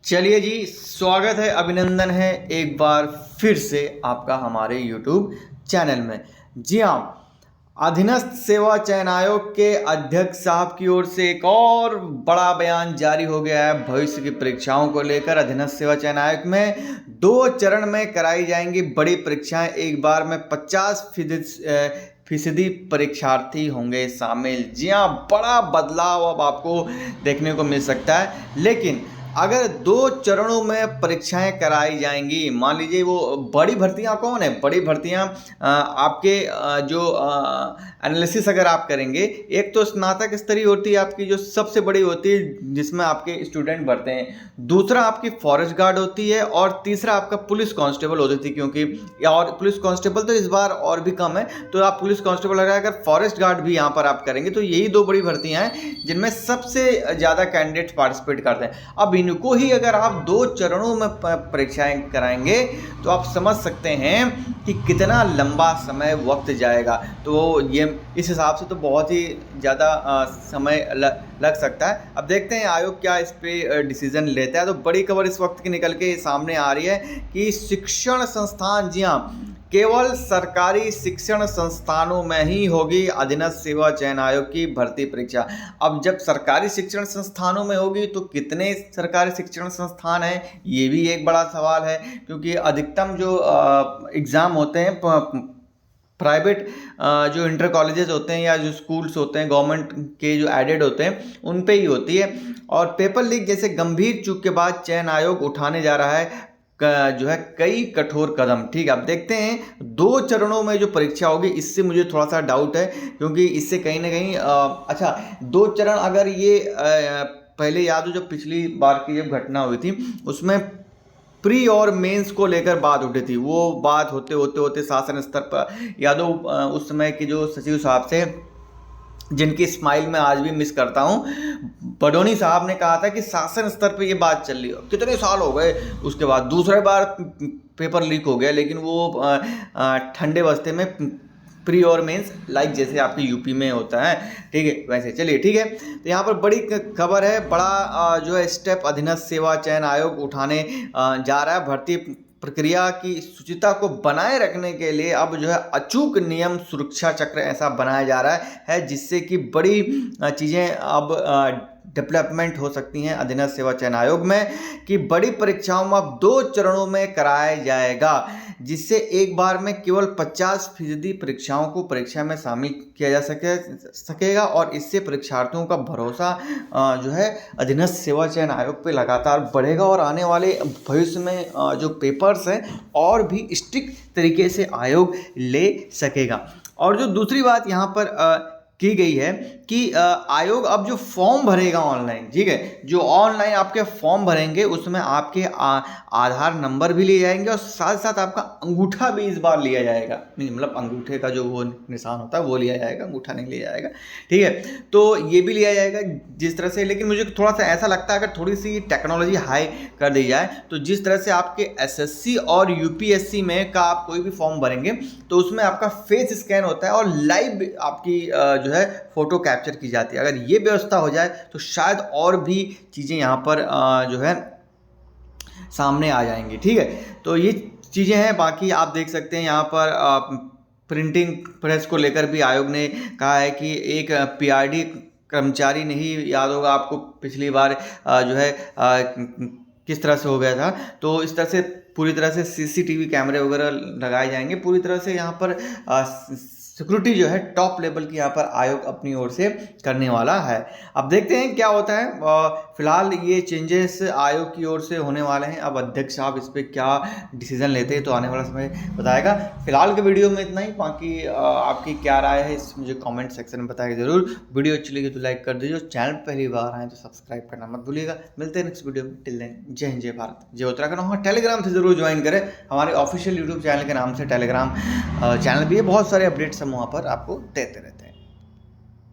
चलिए जी, स्वागत है, अभिनंदन है एक बार फिर से आपका हमारे YouTube चैनल में। जी हाँ, अधीनस्थ सेवा चयन आयोग के अध्यक्ष साहब की ओर से एक और बड़ा बयान जारी हो गया है। भविष्य की परीक्षाओं को लेकर अधीनस्थ सेवा चयन आयोग में 2 चरण में कराई जाएंगी बड़ी परीक्षाएं। एक बार में 50% परीक्षार्थी होंगे शामिल। जी हाँ, बड़ा बदलाव अब आपको देखने को मिल सकता है। लेकिन अगर 2 चरणों में परीक्षाएं कराई जाएंगी, मान लीजिए वो बड़ी भर्तियां कौन है? बड़ी भर्तियां आपके जो एनालिसिस अगर आप करेंगे, एक तो स्नातक स्तरीय होती है आपकी, जो सबसे बड़ी होती है जिसमें आपके स्टूडेंट भरते हैं। दूसरा आपकी फॉरेस्ट गार्ड होती है और तीसरा आपका पुलिस कांस्टेबल होती थी, क्योंकि और पुलिस कांस्टेबल तो इस बार और भी कम है, तो आप पुलिस कांस्टेबल अगर फॉरेस्ट गार्ड भी यहाँ पर आप करेंगे तो यही 2 बड़ी भर्तियां हैं जिनमें सबसे ज़्यादा कैंडिडेट पार्टिसिपेट करते हैं। अब इनको ही अगर आप 2 चरणों में परीक्षाएं कराएंगे तो आप समझ सकते हैं कि कितना लंबा समय वक्त जाएगा। तो ये इस हिसाब से तो बहुत ही ज़्यादा समय लग सकता है। अब देखते हैं आयोग क्या इस पे डिसीजन लेता है। तो बड़ी खबर इस वक्त की निकल के सामने आ रही है कि शिक्षण संस्थान, जी हाँ, केवल सरकारी शिक्षण संस्थानों में ही होगी अधीनस्थ सेवा चयन आयोग की भर्ती परीक्षा। अब जब सरकारी शिक्षण संस्थानों में होगी तो कितने सरकारी शिक्षण संस्थान हैं, ये भी एक बड़ा सवाल है, क्योंकि अधिकतम जो एग्ज़ाम होते हैं प्राइवेट जो इंटर कॉलेजेस होते हैं या जो स्कूल्स होते हैं गवर्नमेंट के जो एडेड होते हैं उन पे ही होती है। और पेपर लीक जैसे गंभीर चूक के बाद चयन आयोग उठाने जा रहा है जो है कई कठोर कदम। ठीक है, अब देखते हैं 2 चरणों में जो परीक्षा होगी, इससे मुझे थोड़ा सा डाउट है, क्योंकि इससे कहीं ना कहीं अच्छा 2 चरण अगर ये पहले याद हो जब पिछली बार की जब घटना हुई थी उसमें प्री और मेंस को लेकर बात उठी थी। वो बात होते होते होते शासन स्तर पर याद हो उस समय के जो सचिव साहब थे, जिनकी स्माइल मैं आज भी मिस करता हूँ, बडोनी साहब ने कहा था कि शासन स्तर पे ये बात चल रही है। कितने साल हो गए, उसके बाद दूसरी बार पेपर लीक हो गया, लेकिन वो ठंडे बस्ते में प्री और मेंस लाइक जैसे आपके यूपी में होता है। ठीक है, वैसे चलिए ठीक है। तो यहाँ पर बड़ी खबर है, बड़ा जो है स्टेप अधीनस्थ सेवा चयन आयोग उठाने जा रहा है। भर्ती प्रक्रिया की शुचिता को बनाए रखने के लिए अब जो है अचूक नियम सुरक्षा चक्र ऐसा बनाया जा रहा है जिससे कि बड़ी चीज़ें अब डेवलपमेंट हो सकती हैं अधीनस्थ सेवा चयन आयोग में, कि बड़ी परीक्षाओं में अब 2 चरणों में कराया जाएगा, जिससे एक बार में केवल 50% परीक्षाओं को परीक्षा में शामिल किया जा सकेगा और इससे परीक्षार्थियों का भरोसा जो है अधीनस्थ सेवा चयन आयोग पे लगातार बढ़ेगा और आने वाले भविष्य में जो पेपर्स हैं और भी स्ट्रिक्ट तरीके से आयोग ले सकेगा। और जो दूसरी बात यहाँ पर की गई है कि आयोग अब जो फॉर्म भरेगा ऑनलाइन, ठीक है, जो ऑनलाइन आपके फॉर्म भरेंगे उसमें आपके आधार नंबर भी लिए जाएंगे और साथ साथ आपका अंगूठा भी इस बार लिया जाएगा। नहीं मतलब अंगूठे का जो वो निशान होता है वो लिया जाएगा, अंगूठा नहीं लिया जाएगा। ठीक है, तो ये भी लिया जाएगा जिस तरह से। लेकिन मुझे थोड़ा सा ऐसा लगता है अगर थोड़ी सी टेक्नोलॉजी हाई कर दी जाए तो जिस तरह से आपके SSC और UPSC में का आप कोई भी फॉर्म भरेंगे तो उसमें आपका फेस स्कैन होता है और लाइव आपकी जो है फोटो कैप्चर की जाती है। अगर ये व्यवस्था हो जाए तो शायद और भी चीज़ें यहाँ पर जो है सामने आ जाएंगी। ठीक है, तो ये चीज़ें हैं। बाकी आप देख सकते हैं यहाँ पर प्रिंटिंग प्रेस को लेकर भी आयोग ने कहा है कि एक PRD कर्मचारी नहीं, याद होगा आपको पिछली बार जो है किस तरह से हो गया था, तो इस तरह से पूरी तरह से CCTV कैमरे वगैरह लगाए जाएंगे। पूरी तरह से यहाँ पर सिक्योरिटी जो है टॉप लेवल की यहाँ पर आयोग अपनी ओर से करने वाला है। अब देखते हैं क्या होता है। फिलहाल ये चेंजेस आयोग की ओर से होने वाले हैं। अब अध्यक्ष साहब इस पर क्या डिसीजन लेते हैं तो आने वाला समय बताएगा। फिलहाल के वीडियो में इतना ही। बाकी आपकी क्या राय है इस मुझे कमेंट सेक्शन में बताइए ज़रूर। वीडियो अच्छी लगी तो लाइक कर दीजिए, चैनल पहली बार आए तो सब्सक्राइब करना मत भूलिएगा। मिलते हैं नेक्स्ट वीडियो में। टिल देन जय हिंद जय भारत जय उत्तराखंड। हाँ, टेलीग्राम से ज़रूर ज्वाइन करें, हमारे ऑफिशियल यूट्यूब चैनल के नाम से टेलीग्राम चैनल भी है। बहुत सारे अपडेट्स हम वहाँ पर आपको देते रहते हैं।